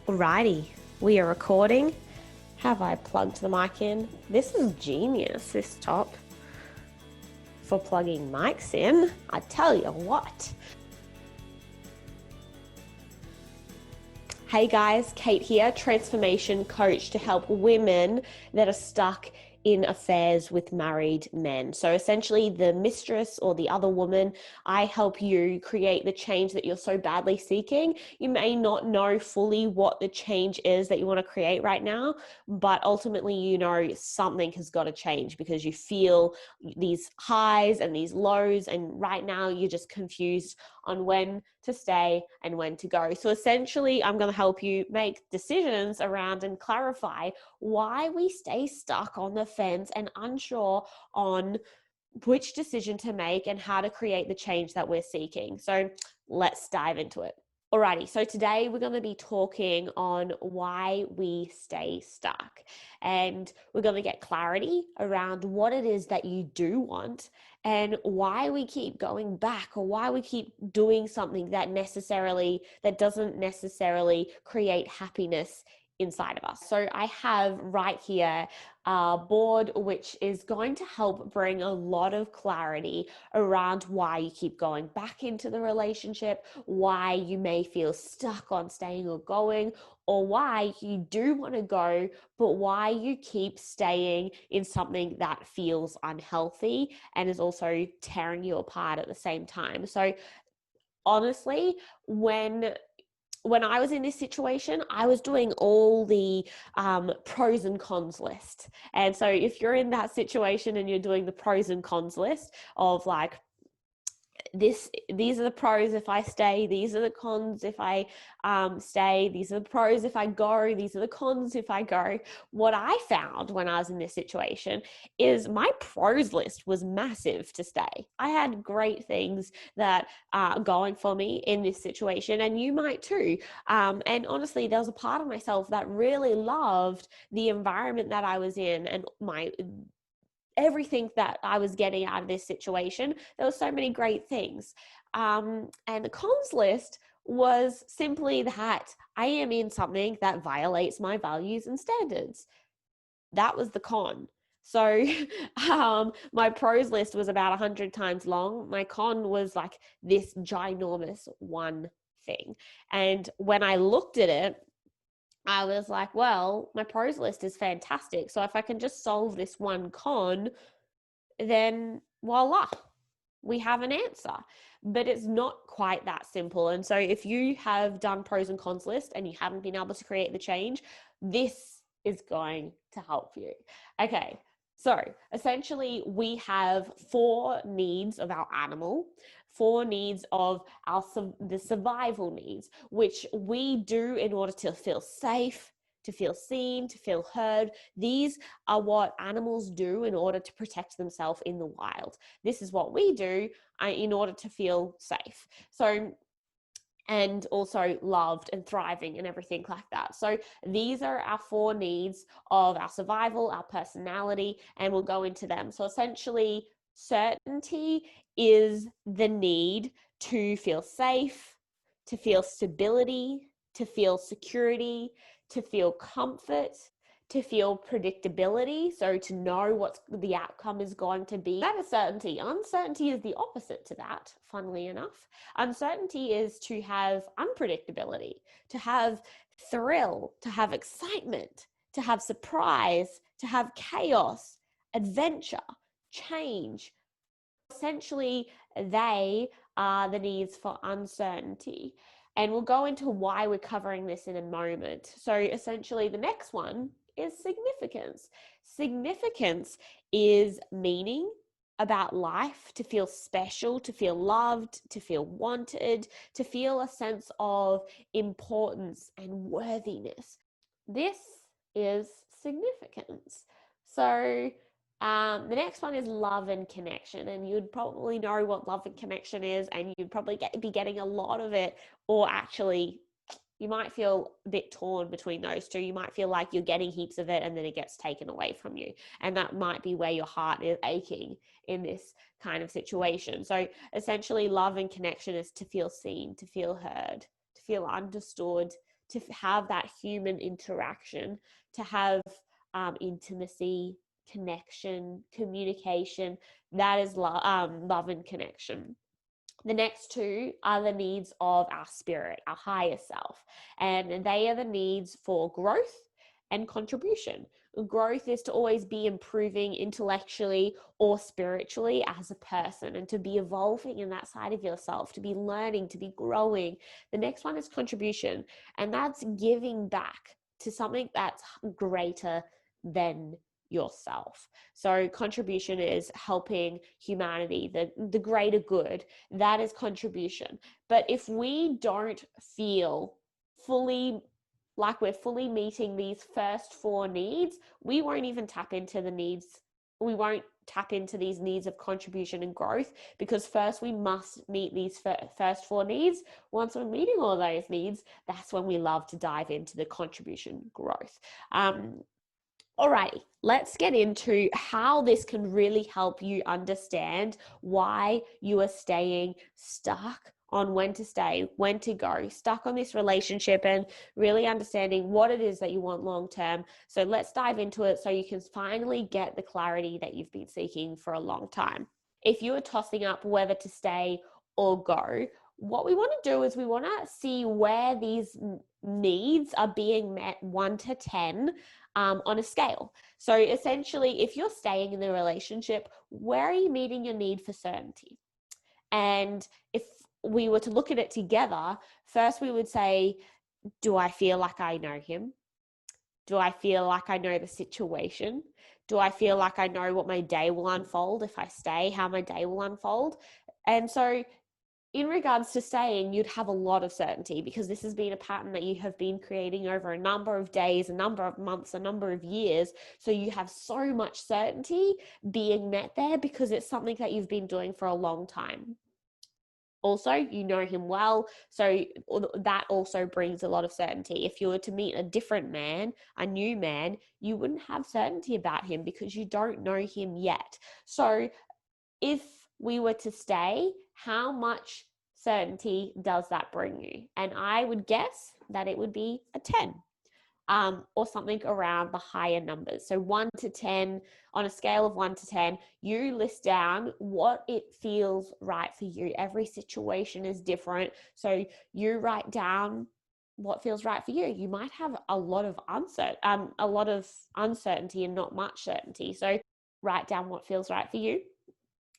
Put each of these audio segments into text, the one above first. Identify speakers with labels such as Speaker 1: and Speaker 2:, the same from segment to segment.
Speaker 1: Alrighty, we are recording. Have I plugged the mic in? This is genius, this top, for plugging mics in. I tell you what. Hey guys, Kate here, transformation coach to help women that are stuck in affairs with married men. So essentially the mistress or the other woman, I help you create the change that you're so badly seeking. You may not know fully what the change is that you want to create right now, but ultimately you know something has got to change because you feel these highs and these lows, and right now you're just confused on when to stay and when to go. So essentially, I'm going to help you make decisions around and clarify why we stay stuck on the fence and unsure on which decision to make and how to create the change that we're seeking. So let's dive into it. Alrighty, so today we're going to be talking on why we stay stuck, and we're going to get clarity around what it is that you do want and why we keep going back, or why we keep doing something that doesn't necessarily create happiness inside of us. So I have right here a board which is going to help bring a lot of clarity around why you keep going back into the relationship, why you may feel stuck on staying or going, or why you do want to go, but why you keep staying in something that feels unhealthy and is also tearing you apart at the same time. So honestly, when I was in this situation, I was doing all the pros and cons list. And so if you're in that situation and you're doing the pros and cons list of like, these are the pros if I stay, these are the cons if I stay, these are the pros if I go, these are the cons if I go. What I found when I was in this situation is my pros list was massive to stay. I had great things that are going for me in this situation, and you might too. And honestly, there was a part of myself that really loved the environment that I was in and everything that I was getting out of this situation. There were so many great things. And the cons list was simply that I am in something that violates my values and standards. That was the con. So my pros list was about 100 times long. My con was like this ginormous one thing. And when I looked at it, I was like, well, my pros list is fantastic. So if I can just solve this one con, then voila, we have an answer. But it's not quite that simple. And so if you have done pros and cons list and you haven't been able to create the change, this is going to help you. Okay, so essentially we have 4 needs of our animal, 4 needs of the survival needs, which we do in order to feel safe, to feel seen, to feel heard. These are what animals do in order to protect themselves in the wild. This is what we do in order to feel safe. So, and also loved and thriving and everything like that. So these are our 4 needs of our survival, our personality, and we'll go into them. So essentially, certainty is the need to feel safe, to feel stability, to feel security, to feel comfort, to feel predictability, so to know what the outcome is going to be. That is certainty. Uncertainty is the opposite to that, funnily enough. Uncertainty is to have unpredictability, to have thrill, to have excitement, to have surprise, to have chaos, adventure, change. Essentially, they are the needs for uncertainty. And we'll go into why we're covering this in a moment. So essentially, the next one is significance. Significance is meaning about life, to feel special, to feel loved, to feel wanted, to feel a sense of importance and worthiness. This is significance. So the next one is love and connection, and you'd probably know what love and connection is, and you'd probably be getting a lot of it, or actually you might feel a bit torn between those two. You might feel like you're getting heaps of it and then it gets taken away from you, and that might be where your heart is aching in this kind of situation. So essentially, love and connection is to feel seen, to feel heard, to feel understood, to have that human interaction, to have intimacy, connection, communication. That is love and connection. The next two are the needs of our spirit, our higher self, and they are the needs for growth and contribution. Growth is to always be improving intellectually or spiritually as a person, and to be evolving in that side of yourself, to be learning, to be growing. The next one is contribution, and that's giving back to something that's greater than yourself. So contribution is helping humanity, the greater good. That is contribution. But if we don't feel fully like we're fully meeting these first four needs, we won't even tap into the needs. We won't tap into these needs of contribution and growth, because first we must meet these first four needs. Once we're meeting all those needs, that's when we love to dive into the contribution growth. Alrighty, let's get into how this can really help you understand why you are staying stuck on when to stay, when to go, stuck on this relationship, and really understanding what it is that you want long term. So let's dive into it so you can finally get the clarity that you've been seeking for a long time. If you are tossing up whether to stay or go, what we want to do is we want to see where these needs are being met 1 to 10 on a scale. So essentially, if you're staying in the relationship, where are you meeting your need for certainty? And if we were to look at it together, first we would say, do I feel like I know him? Do I feel like I know the situation? Do I feel like I know what my day will unfold if I stay, how my day will unfold? And so in regards to staying, you'd have a lot of certainty, because this has been a pattern that you have been creating over a number of days, a number of months, a number of years. So you have so much certainty being met there because it's something that you've been doing for a long time. Also, you know him well, so that also brings a lot of certainty. If you were to meet a different man, a new man, you wouldn't have certainty about him because you don't know him yet. So if we were to stay, how much certainty does that bring you? And I would guess that it would be a 10. Or something around the higher numbers. So 1 to 10, on a scale of 1 to 10, you list down what it feels right for you. Every situation is different. So you write down what feels right for you. You might have a lot of uncertainty and not much certainty. So write down what feels right for you.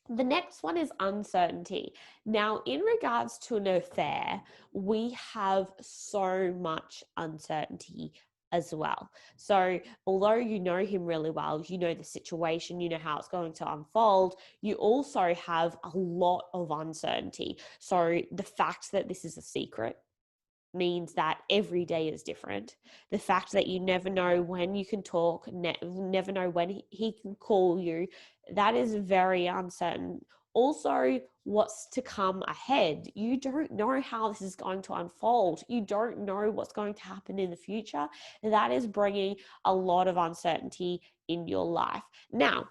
Speaker 1: The next one is uncertainty. Now, in regards to an affair, we have so much uncertainty as well. So, although you know him really well, you know the situation, you know how it's going to unfold, you also have a lot of uncertainty. So, the fact that this is a secret means that every day is different. The fact that you never know when you can talk, never know when he can call you, that is very uncertain. Also, what's to come ahead. You don't know how this is going to unfold. You don't know what's going to happen in the future. That is bringing a lot of uncertainty in your life. Now,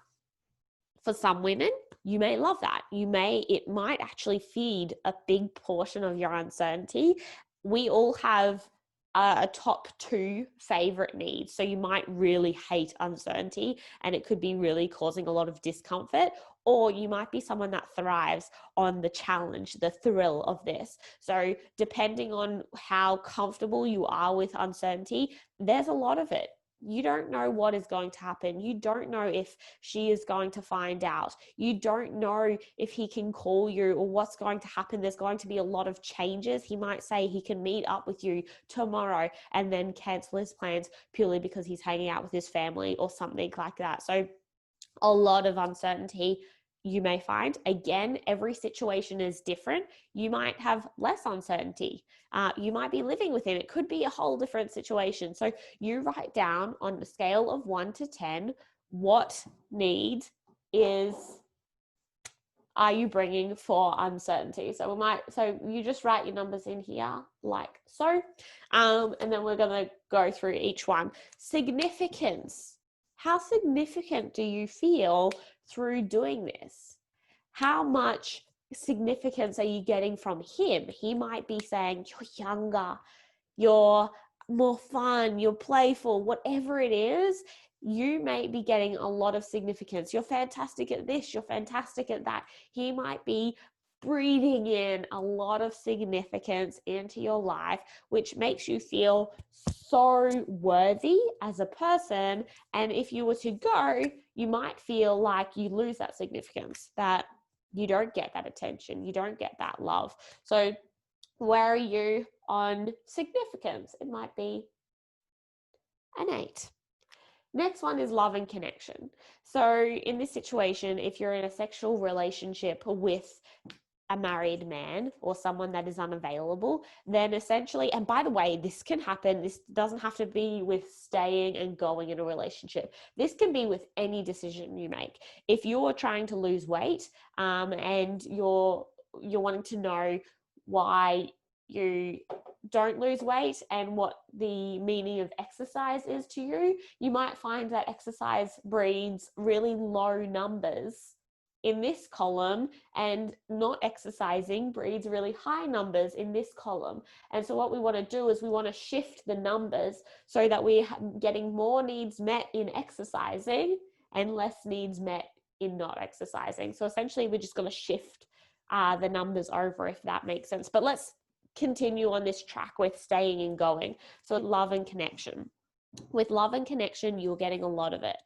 Speaker 1: for some women, you may love that. It might actually feed a big portion of your uncertainty. We all have a top two favorite needs. So you might really hate uncertainty and it could be really causing a lot of discomfort, or you might be someone that thrives on the challenge, the thrill of this. So depending on how comfortable you are with uncertainty, there's a lot of it. You don't know what is going to happen. You don't know if she is going to find out. You don't know if he can call you or what's going to happen. There's going to be a lot of changes. He might say he can meet up with you tomorrow and then cancel his plans purely because he's hanging out with his family or something like that. So a lot of uncertainty you may find. Again, every situation is different. You might have less uncertainty. You might be living with him. It could be a whole different situation. So you write down on a scale of 1 to 10, what need are you bringing for uncertainty? So you just write your numbers in here like so. And then we're going to go through each one. Significance. How significant do you feel through doing this? How much significance are you getting from him? He might be saying, you're younger, you're more fun, you're playful, whatever it is, you may be getting a lot of significance. You're fantastic at this, you're fantastic at that. He might be breathing in a lot of significance into your life, which makes you feel so worthy as a person. And if you were to go, you might feel like you lose that significance, that you don't get that attention, you don't get that love. So where are you on significance? It might be an 8. Next one is love and connection. So in this situation, if you're in a sexual relationship with a married man or someone that is unavailable, then essentially, and by the way, this can happen, this doesn't have to be with staying and going in a relationship. This can be with any decision you make. If you're trying to lose weight, and you're wanting to know why you don't lose weight and what the meaning of exercise is to you, you might find that exercise breeds really low numbers in this column, and not exercising breeds really high numbers in this column. And so what we want to do is we want to shift the numbers so that we're getting more needs met in exercising and less needs met in not exercising. So essentially we're just going to shift the numbers over, if that makes sense. But let's continue on this track with staying and going. So love and connection. With love and connection, you're getting a lot of it.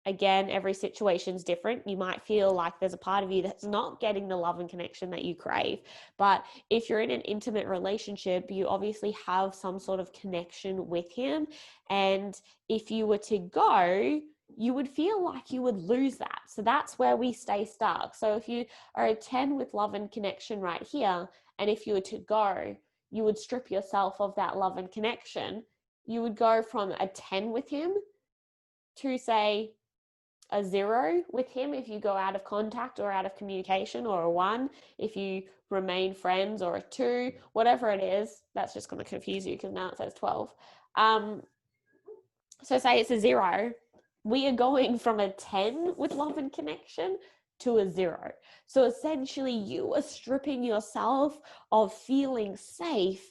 Speaker 1: Again, every situation is different. You might feel like there's a part of you that's not getting the love and connection that you crave. But if you're in an intimate relationship, you obviously have some sort of connection with him. And if you were to go, you would feel like you would lose that. So that's where we stay stuck. So if you are a 10 with love and connection right here, and if you were to go, you would strip yourself of that love and connection. You would go from a 10 with him to, say, a 0 with him if you go out of contact or out of communication, or a 1 if you remain friends, or a 2, whatever it is. That's just going to confuse you because now it says 12. So say it's a 0. We are going from a 10 with love and connection to a 0. So essentially you are stripping yourself of feeling safe,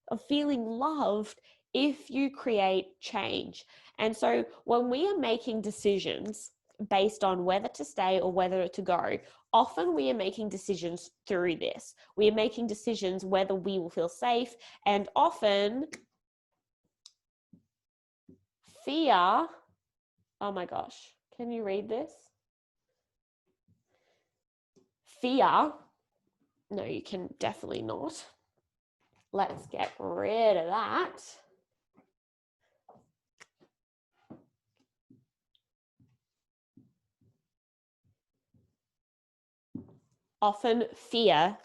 Speaker 1: of feeling loved, if you create change. And so when we are making decisions based on whether to stay or whether to go, often we are making decisions through this. We are making decisions whether we will feel safe, and often fear, oh my gosh, can you read this? Fear, no, you can definitely not. Let's get rid of that. Often fear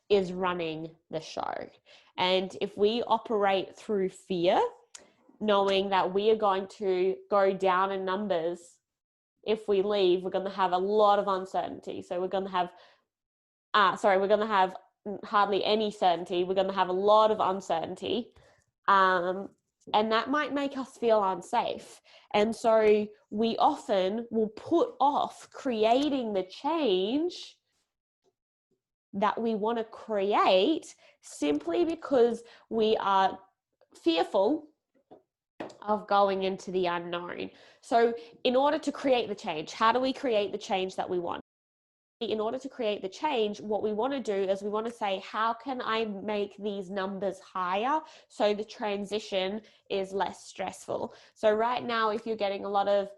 Speaker 1: is running the show. And if we operate through fear, knowing that we are going to go down in numbers, if we leave, we're going to have a lot of uncertainty. So we're going to have, we're going to have hardly any certainty. We're going to have a lot of uncertainty. And that might make us feel unsafe. And so we often will put off creating the change that we want to create simply because we are fearful of going into the unknown. So in order to create the change, how do we create the change that we want? In order to create the change, what we want to do is we want to say, how can I make these numbers higher so the transition is less stressful? So right now, if you're getting a lot of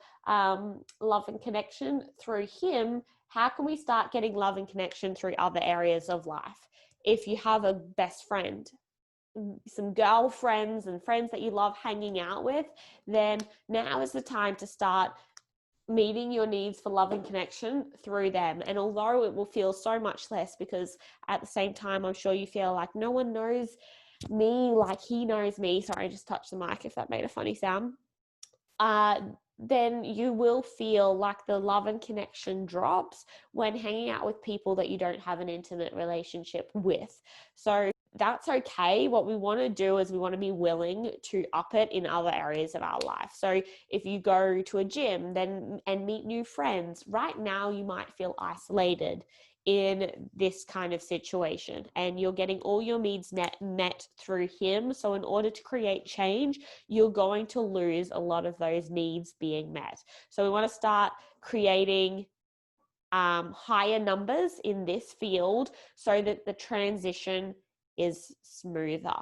Speaker 1: love and connection through him, how can we start getting love and connection through other areas of life? If you have a best friend, some girlfriends and friends that you love hanging out with, then now is the time to start meeting your needs for love and connection through them. And although it will feel so much less, because at the same time, I'm sure you feel like no one knows me like he knows me. Sorry, I just touched the mic if that made a funny sound. Then you will feel like the love and connection drops when hanging out with people that you don't have an intimate relationship with. So that's okay. What we want to do is we want to be willing to up it in other areas of our life. So if you go to a gym then and meet new friends, right now you might feel isolated in this kind of situation, and you're getting all your needs met through him. So in order to create change, you're going to lose a lot of those needs being met. So we want to start creating higher numbers in this field so that the transition is smoother,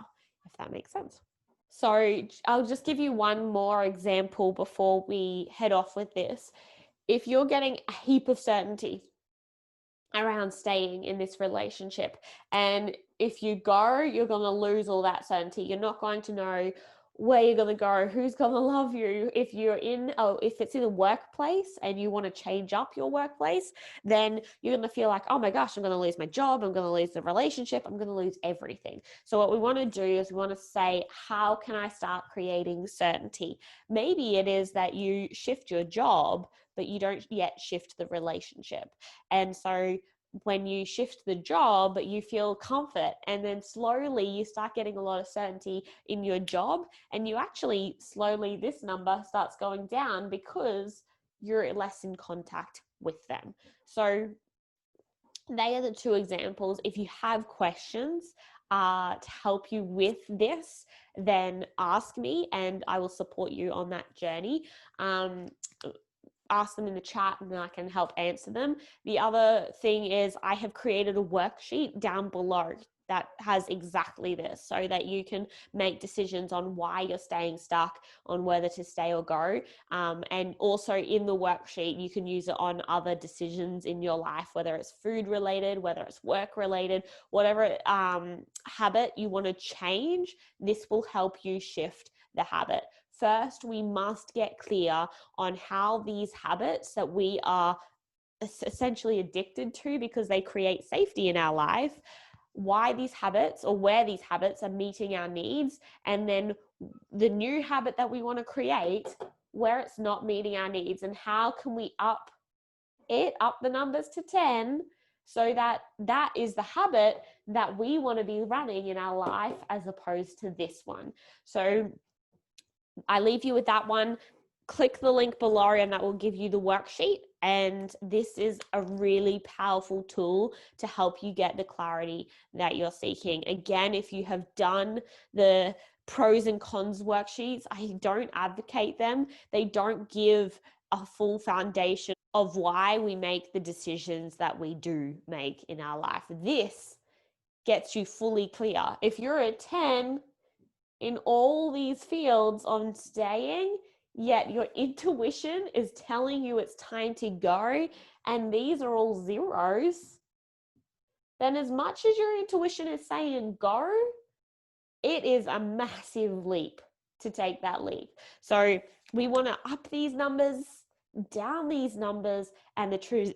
Speaker 1: if that makes sense. So I'll just give you one more example before we head off with this. If you're getting a heap of certainty around staying in this relationship, and if you go, you're going to lose all that certainty. You're not going to know where you're going to go, who's going to love you. If it's in a workplace and you want to change up your workplace, then you're going to feel like, oh my gosh, I'm going to lose my job, I'm going to lose the relationship, I'm going to lose everything. So what we want to do is we want to say, how can I start creating certainty? Maybe it is that you shift your job, but you don't yet shift the relationship. And so when you shift the job, you feel comfort, and then slowly you start getting a lot of certainty in your job, and you actually slowly, this number starts going down because you're less in contact with them. So they are the two examples. If you have questions to help you with this, then ask me and I will support you on that journey. Ask them in the chat and then I can help answer them. The other thing is I have created a worksheet down below that has exactly this, so that you can make decisions on why you're staying stuck, on whether to stay or go. And also in the worksheet, you can use it on other decisions in your life, whether it's food related, whether it's work related, whatever habit you want to change, this will help you shift the habit. First, we must get clear on how these habits that we are essentially addicted to because they create safety in our life, why these habits or where these habits are meeting our needs, and then the new habit that we want to create where it's not meeting our needs, and how can we up the numbers to 10 so that that is the habit that we want to be running in our life as opposed to this one. So I leave you with that one. Click the link below and that will give you the worksheet. And this is a really powerful tool to help you get the clarity that you're seeking. Again, if you have done the pros and cons worksheets, I don't advocate them. They don't give a full foundation of why we make the decisions that we do make in our life. This gets you fully clear. If you're a 10 in all these fields on staying, yet your intuition is telling you it's time to go, and these are all zeros, then as much as your intuition is saying go, it is a massive leap to take that leap. So we want to up these numbers, down these numbers, and the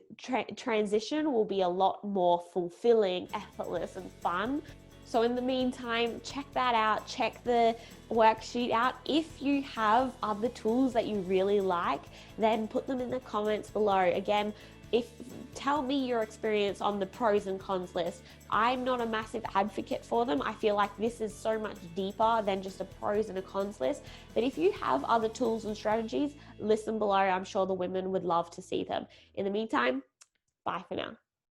Speaker 1: transition will be a lot more fulfilling, effortless, and fun. So in the meantime, check that out. Check the worksheet out. If you have other tools that you really like, then put them in the comments below. Again, tell me your experience on the pros and cons list. I'm not a massive advocate for them. I feel like this is so much deeper than just a pros and a cons list. But if you have other tools and strategies, listen below. I'm sure the women would love to see them. In the meantime, bye for now.